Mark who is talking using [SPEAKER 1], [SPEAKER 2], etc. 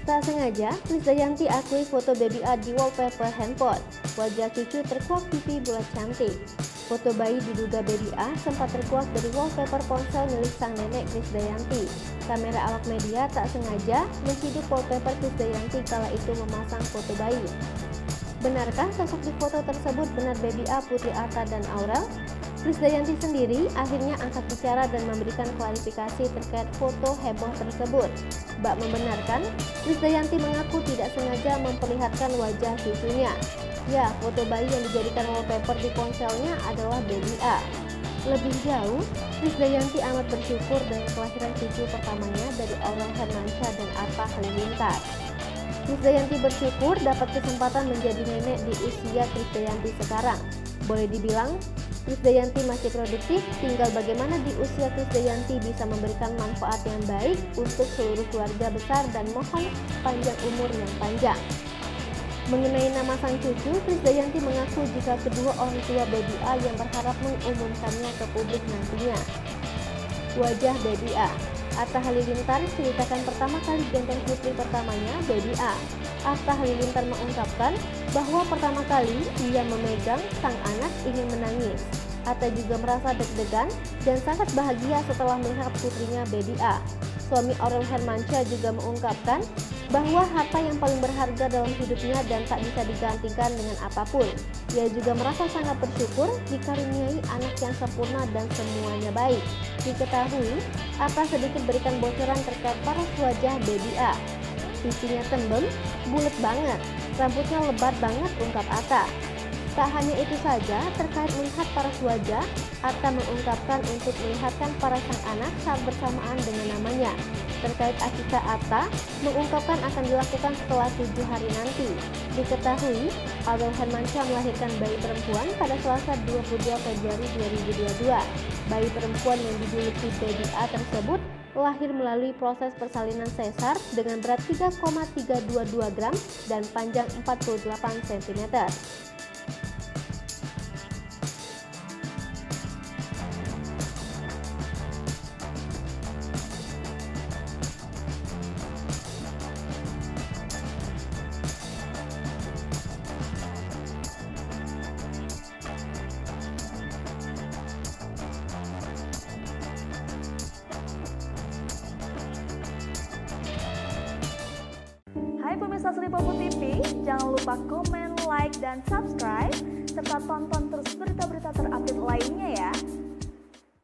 [SPEAKER 1] Tak sengaja, Krisdayanti akui foto baby A di wallpaper handphone. Wajah cucu terkuak pipi bulat cantik. Foto bayi diduga baby A sempat terkuak dari wallpaper ponsel milik sang nenek Krisdayanti. Kamera awak media tak sengaja menciduk wallpaper Krisdayanti kala itu memasang foto bayi. Benarkah sosok di foto tersebut benar baby A, Putri Atta, dan Aurel? Krisdayanti sendiri akhirnya angkat bicara dan memberikan klarifikasi terkait foto heboh tersebut. Bak membenarkan, Krisdayanti mengaku tidak sengaja memperlihatkan wajah cucunya. Ya, foto bayi yang dijadikan wallpaper di ponselnya adalah baby A. Lebih jauh, Krisdayanti amat bersyukur dengan kelahiran cucu pertamanya dari Aurel Hermansyah dan Atta Halilintar. Krisdayanti bersyukur dapat kesempatan menjadi nenek di usia Krisdayanti sekarang. Boleh dibilang, Krisdayanti masih produktif, tinggal bagaimana di usia Krisdayanti bisa memberikan manfaat yang baik untuk seluruh keluarga besar dan mohon panjang umur yang panjang. Mengenai nama sang cucu, Krisdayanti mengaku jika kedua orang tua baby A yang berharap mengumumkannya ke publik nantinya. Wajah baby A. Atta Halilintar ceritakan pertama kali gendong putri pertamanya, baby A. Atta Halilintar mengungkapkan bahwa pertama kali ia memegang sang anak ingin menangis. Atta juga merasa deg-degan dan sangat bahagia setelah melihat putrinya baby A. Suami Aurel Hermansyah juga mengungkapkan bahwa harta yang paling berharga dalam hidupnya dan tak bisa digantikan dengan apapun. Ia juga merasa sangat bersyukur dikaruniai anak yang sempurna dan semuanya baik. Diketahui, Atta sedikit berikan bocoran terkait paras wajah baby A. Pipinya tembem, bulat banget, rambutnya lebat banget, ungkap Atta. Tak hanya itu saja, terkait melihat paras wajah, Atta mengungkapkan untuk melihatkan paras sang anak saat bersamaan dengan namanya. Terkait akikah, Atta mengungkapkan akan dilakukan setelah 7 hari nanti. Diketahui, Aurel Hermansyah melahirkan bayi perempuan pada Selasa 22 Februari 2022. Bayi perempuan yang dijuluki baby A tersebut lahir melalui proses persalinan sesar dengan berat 3,322 gram dan panjang 48 cm.
[SPEAKER 2] Hai pemirsa Selipopo TV, jangan lupa komen, like, dan subscribe, serta tonton